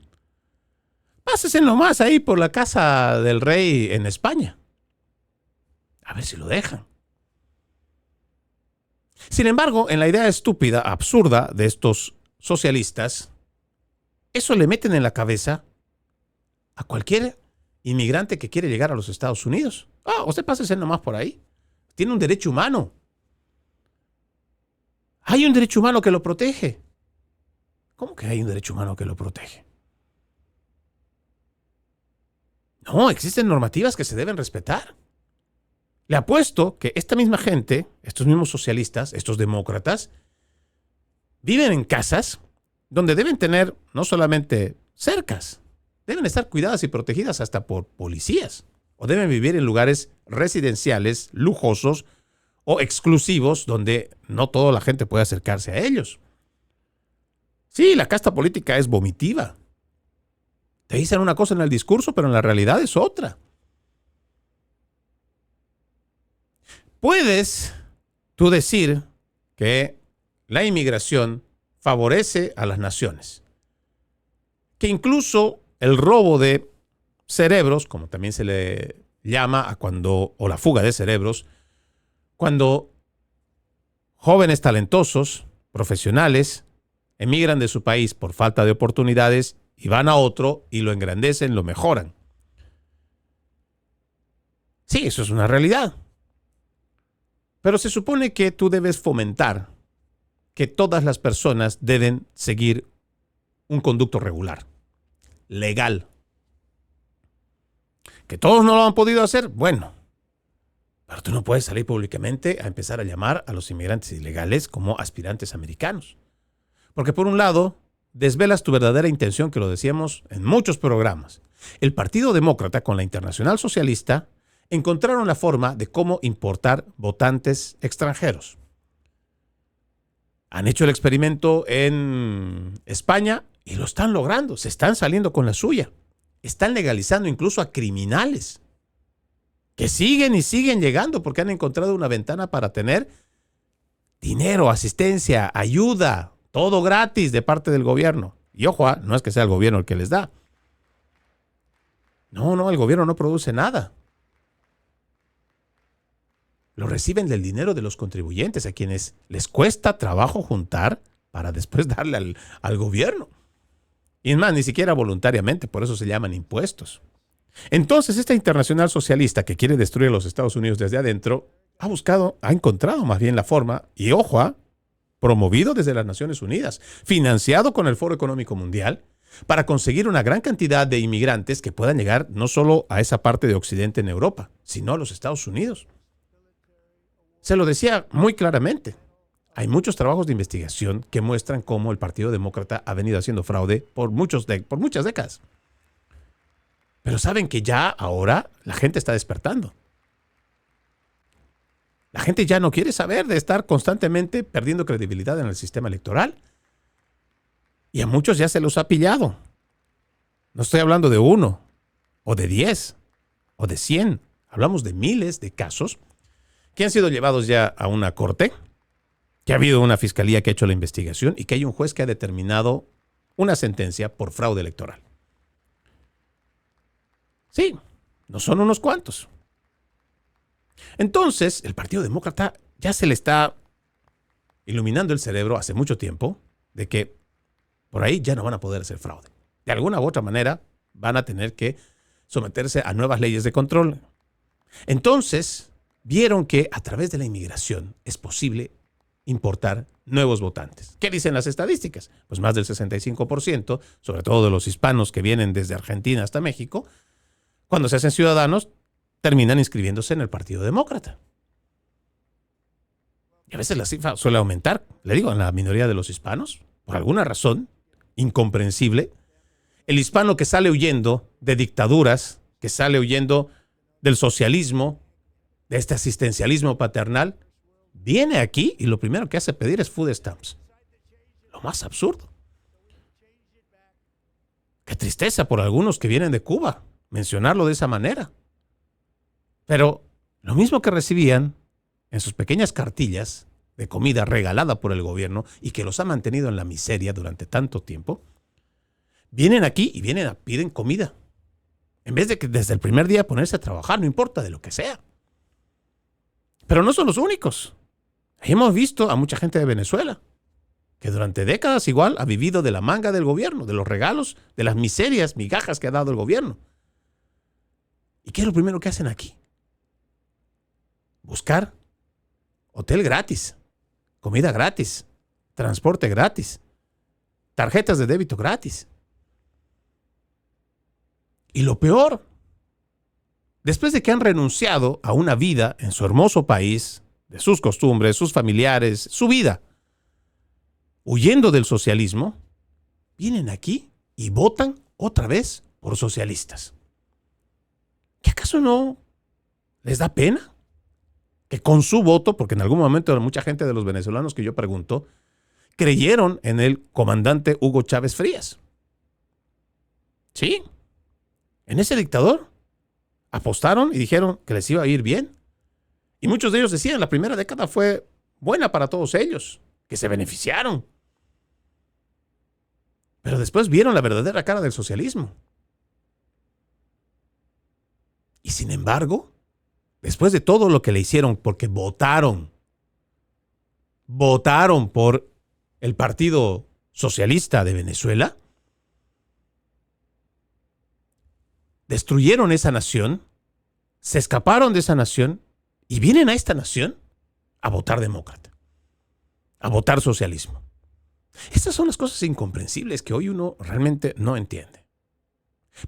Pásese nomás ahí por la casa del rey en España. A ver si lo dejan. Sin embargo, en la idea estúpida, absurda de estos socialistas, eso le meten en la cabeza a cualquier inmigrante que quiere llegar a los Estados Unidos. Usted pásese nomás por ahí. Tiene un derecho humano. Hay un derecho humano que lo protege. ¿Cómo que hay un derecho humano que lo protege? No, existen normativas que se deben respetar. Le apuesto que esta misma gente, estos mismos socialistas, estos demócratas, viven en casas donde deben tener no solamente cercas, deben estar cuidadas y protegidas hasta por policías, o deben vivir en lugares residenciales, lujosos o exclusivos donde no toda la gente puede acercarse a ellos. Sí, la casta política es vomitiva. Te dicen una cosa en el discurso, pero en la realidad es otra. Puedes tú decir que la inmigración favorece a las naciones, que incluso el robo de cerebros, como también se le llama o la fuga de cerebros, cuando jóvenes talentosos, profesionales, emigran de su país por falta de oportunidades y van a otro y lo engrandecen, lo mejoran. Sí, eso es una realidad. Pero se supone que tú debes fomentar que todas las personas deben seguir un conducto regular, legal. ¿Que todos no lo han podido hacer? Bueno, pero tú no puedes salir públicamente a empezar a llamar a los inmigrantes ilegales como aspirantes americanos. Porque por un lado, desvelas tu verdadera intención, que lo decíamos en muchos programas. El Partido Demócrata con la Internacional Socialista encontraron la forma de cómo importar votantes extranjeros. Han hecho el experimento en España y lo están logrando. Se están saliendo con la suya. Están legalizando incluso a criminales que siguen y siguen llegando porque han encontrado una ventana para tener dinero, asistencia, ayuda, todo gratis de parte del gobierno. Y ojo, no es que sea el gobierno el que les da. No, el gobierno no produce nada. Lo reciben del dinero de los contribuyentes, a quienes les cuesta trabajo juntar para después darle al gobierno. Y es más, ni siquiera voluntariamente, por eso se llaman impuestos. Entonces, esta internacional socialista que quiere destruir a los Estados Unidos desde adentro, ha encontrado más bien la forma, y ojo, promovido desde las Naciones Unidas, financiado con el Foro Económico Mundial, para conseguir una gran cantidad de inmigrantes que puedan llegar no solo a esa parte de Occidente en Europa, sino a los Estados Unidos. Se lo decía muy claramente. Hay muchos trabajos de investigación que muestran cómo el Partido Demócrata ha venido haciendo fraude por muchas décadas. Pero saben que ya ahora la gente está despertando. La gente ya no quiere saber de estar constantemente perdiendo credibilidad en el sistema electoral. Y a muchos ya se los ha pillado. No estoy hablando de 1, o de 10, o de 100. Hablamos de miles de casos que han sido llevados ya a una corte, que ha habido una fiscalía que ha hecho la investigación y que hay un juez que ha determinado una sentencia por fraude electoral. Sí, no son unos cuantos. Entonces, el Partido Demócrata ya se le está iluminando el cerebro hace mucho tiempo de que por ahí ya no van a poder hacer fraude. De alguna u otra manera van a tener que someterse a nuevas leyes de control. Entonces, vieron que a través de la inmigración es posible importar nuevos votantes. ¿Qué dicen las estadísticas? Pues más del 65%, sobre todo de los hispanos que vienen desde Argentina hasta México, cuando se hacen ciudadanos, terminan inscribiéndose en el Partido Demócrata. Y a veces la cifra suele aumentar, le digo, en la minoría de los hispanos, por alguna razón incomprensible. El hispano que sale huyendo de dictaduras, que sale huyendo del socialismo, de este asistencialismo paternal, viene aquí y lo primero que hace pedir es food stamps. Lo más absurdo. Qué tristeza por algunos que vienen de Cuba mencionarlo de esa manera. Pero lo mismo que recibían en sus pequeñas cartillas de comida regalada por el gobierno y que los ha mantenido en la miseria durante tanto tiempo, vienen aquí y piden comida. En vez de que desde el primer día ponerse a trabajar, no importa de lo que sea. Pero no son los únicos. Hemos visto a mucha gente de Venezuela que durante décadas igual ha vivido de la manga del gobierno, de los regalos, de las miserias, migajas que ha dado el gobierno. ¿Y qué es lo primero que hacen aquí? Buscar hotel gratis, comida gratis, transporte gratis, tarjetas de débito gratis. Y lo peor, después de que han renunciado a una vida en su hermoso país, de sus costumbres, sus familiares, su vida, huyendo del socialismo, vienen aquí y votan otra vez por socialistas. ¿Qué acaso no les da pena que con su voto, porque en algún momento mucha gente de los venezolanos que yo pregunto, creyeron en el comandante Hugo Chávez Frías? Sí, en ese dictador apostaron y dijeron que les iba a ir bien. Y muchos de ellos decían, la primera década fue buena para todos ellos, que se beneficiaron. Pero después vieron la verdadera cara del socialismo. Y sin embargo, después de todo lo que le hicieron, porque votaron por el Partido Socialista de Venezuela, destruyeron esa nación, se escaparon de esa nación y vienen a esta nación a votar demócrata, a votar socialismo. Estas son las cosas incomprensibles que hoy uno realmente no entiende.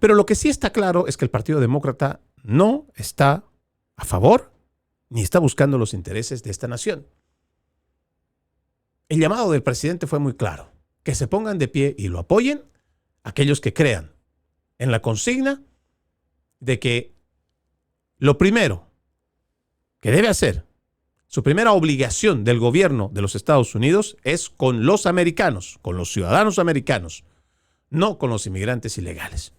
Pero lo que sí está claro es que el Partido Demócrata no está a favor ni está buscando los intereses de esta nación. El llamado del presidente fue muy claro, que se pongan de pie y lo apoyen aquellos que crean en la consigna de que lo primero que debe hacer, su primera obligación del gobierno de los Estados Unidos es con los americanos, con los ciudadanos americanos, no con los inmigrantes ilegales.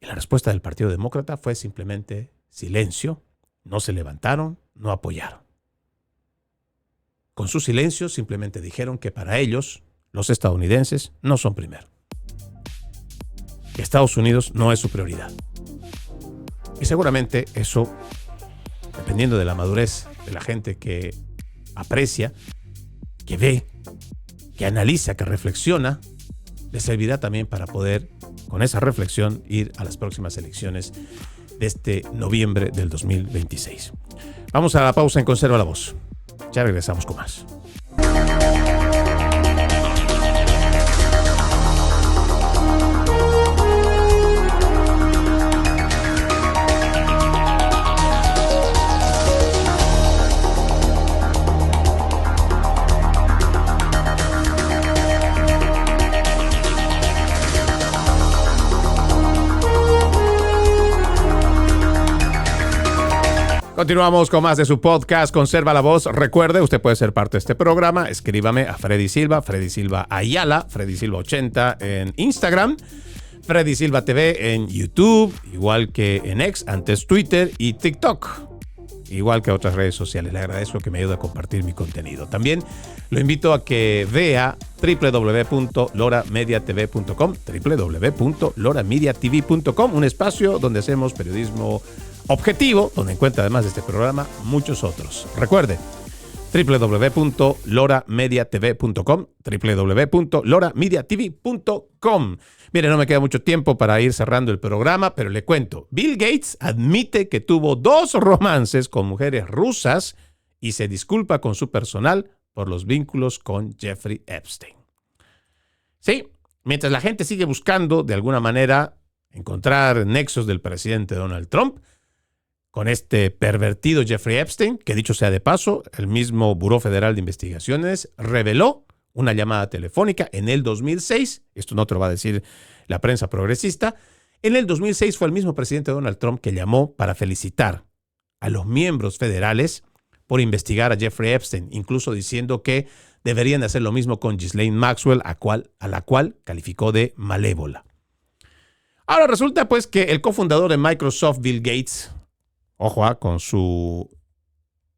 Y la respuesta del Partido Demócrata fue simplemente silencio, no se levantaron, no apoyaron. Con su silencio simplemente dijeron que para ellos, los estadounidenses, no son primero. Que Estados Unidos no es su prioridad. Y seguramente eso, dependiendo de la madurez de la gente que aprecia, que ve, que analiza, que reflexiona, les servirá también para poder, con esa reflexión, ir a las próximas elecciones de este noviembre del 2026. Vamos a la pausa en Conserva la Voz. Ya regresamos con más. Continuamos con más de su podcast Conserva la Voz. Recuerde, usted puede ser parte de este programa. Escríbame a Freddy Silva Ayala, Freddy Silva 80 en Instagram. Freddy Silva TV en YouTube, igual que en X, antes Twitter y TikTok, igual que otras redes sociales. Le agradezco que me ayude a compartir mi contenido. También lo invito a que vea www.loramediatv.com, www.loramediatv.com, un espacio donde hacemos periodismo objetivo, donde encuentra además de este programa muchos otros. Recuerde, www.loramediatv.com, www.loramediatv.com. Mire, no me queda mucho tiempo para ir cerrando el programa, pero le cuento. Bill Gates admite que tuvo 2 romances con mujeres rusas y se disculpa con su personal por los vínculos con Jeffrey Epstein. Sí, mientras la gente sigue buscando de alguna manera encontrar nexos del presidente Donald Trump con este pervertido Jeffrey Epstein, que dicho sea de paso, el mismo Buró Federal de Investigaciones reveló una llamada telefónica en el 2006, esto no te lo va a decir la prensa progresista, en el 2006 fue el mismo presidente Donald Trump que llamó para felicitar a los miembros federales por investigar a Jeffrey Epstein, incluso diciendo que deberían hacer lo mismo con Ghislaine Maxwell, a la cual calificó de malévola. Ahora resulta pues que el cofundador de Microsoft, Bill Gates, ojo, con su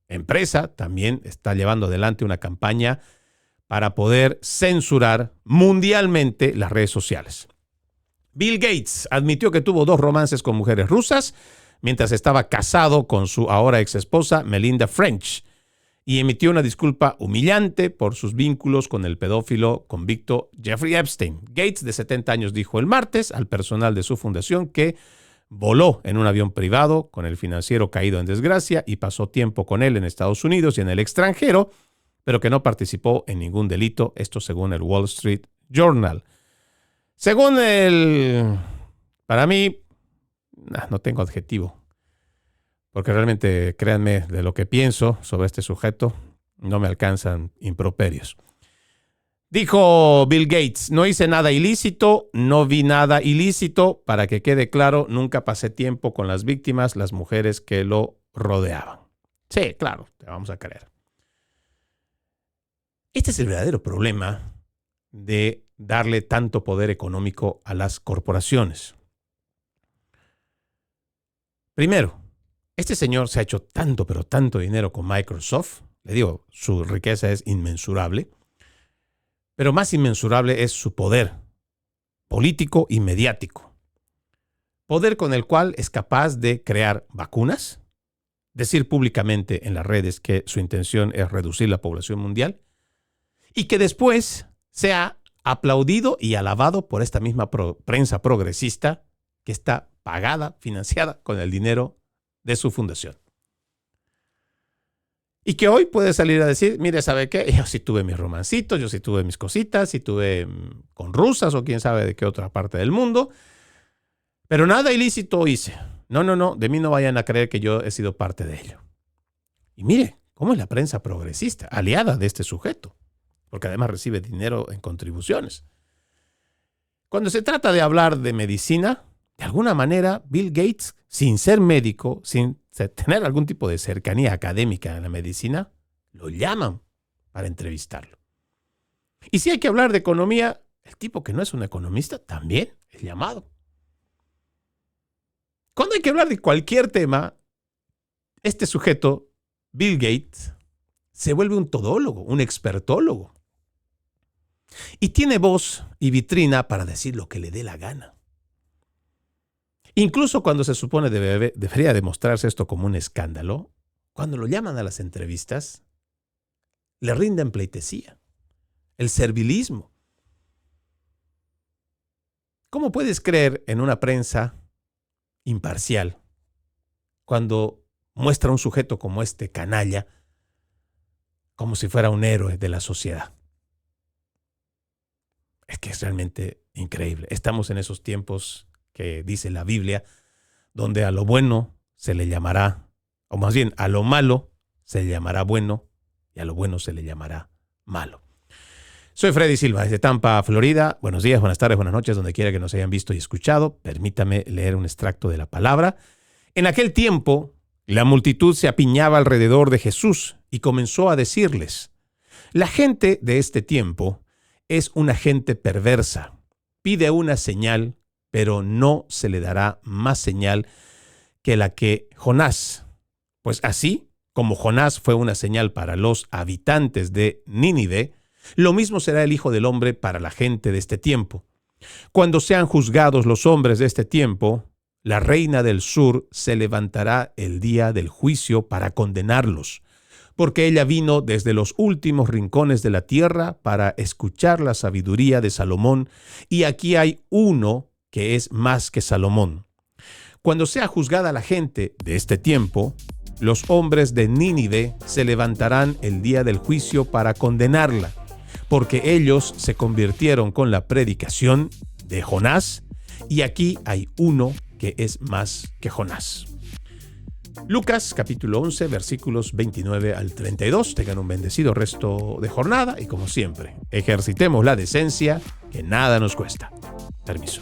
empresa también está llevando adelante una campaña para poder censurar mundialmente las redes sociales. Bill Gates admitió que tuvo 2 romances con mujeres rusas mientras estaba casado con su ahora ex esposa Melinda French y emitió una disculpa humillante por sus vínculos con el pedófilo convicto Jeffrey Epstein. Gates, de 70 años, dijo el martes al personal de su fundación que voló en un avión privado con el financiero caído en desgracia y pasó tiempo con él en Estados Unidos y en el extranjero, pero que no participó en ningún delito, esto según el Wall Street Journal. Para mí, no tengo adjetivo, porque realmente, créanme, de lo que pienso sobre este sujeto, no me alcanzan improperios. Dijo Bill Gates, no hice nada ilícito, no vi nada ilícito, para que quede claro, nunca pasé tiempo con las víctimas, las mujeres que lo rodeaban. Sí, claro, te vamos a creer. Este es el verdadero problema de darle tanto poder económico a las corporaciones. Primero, este señor se ha hecho tanto, pero tanto dinero con Microsoft. Le digo, su riqueza es inmensurable. Pero más inmensurable es su poder político y mediático. Poder con el cual es capaz de crear vacunas, decir públicamente en las redes que su intención es reducir la población mundial y que después sea aplaudido y alabado por esta misma prensa progresista que está pagada, financiada con el dinero de su fundación. Y que hoy puede salir a decir, mire, ¿sabe qué? Yo sí tuve mis romancitos, yo sí tuve mis cositas, sí tuve con rusas o quién sabe de qué otra parte del mundo, pero nada ilícito hice. No, de mí no vayan a creer que yo he sido parte de ello. Y mire, cómo es la prensa progresista, aliada de este sujeto, porque además recibe dinero en contribuciones. Cuando se trata de hablar de medicina, de alguna manera, Bill Gates, sin ser médico, sin tener algún tipo de cercanía académica en la medicina, lo llaman para entrevistarlo. Y si hay que hablar de economía, el tipo que no es un economista también es llamado. Cuando hay que hablar de cualquier tema, este sujeto, Bill Gates, se vuelve un todólogo, un expertólogo. Y tiene voz y vitrina para decir lo que le dé la gana. Incluso cuando se supone debería demostrarse esto como un escándalo, cuando lo llaman a las entrevistas, le rinden pleitesía, el servilismo. ¿Cómo puedes creer en una prensa imparcial cuando muestra a un sujeto como este canalla como si fuera un héroe de la sociedad? Es que es realmente increíble. Estamos en esos tiempos que dice la Biblia, donde a lo bueno se le llamará, o más bien a lo malo se le llamará bueno y a lo bueno se le llamará malo. Soy Freddy Silva desde Tampa, Florida. Buenos días, buenas tardes, buenas noches, donde quiera que nos hayan visto y escuchado. Permítame leer un extracto de la palabra. En aquel tiempo, la multitud se apiñaba alrededor de Jesús y comenzó a decirles, la gente de este tiempo es una gente perversa. Pide una señal pero no se le dará más señal que la que Jonás. Pues así como Jonás fue una señal para los habitantes de Nínive, lo mismo será el Hijo del Hombre para la gente de este tiempo. Cuando sean juzgados los hombres de este tiempo, la reina del sur se levantará el día del juicio para condenarlos, porque ella vino desde los últimos rincones de la tierra para escuchar la sabiduría de Salomón, y aquí hay uno que es más que Salomón. Cuando sea juzgada la gente de este tiempo, los hombres de Nínive se levantarán el día del juicio para condenarla, porque ellos se convirtieron con la predicación de Jonás, y aquí hay uno que es más que Jonás. Lucas capítulo 11 versículos 29 al 32. Tengan un bendecido resto de jornada y como siempre, ejercitemos la decencia que nada nos cuesta. Permiso.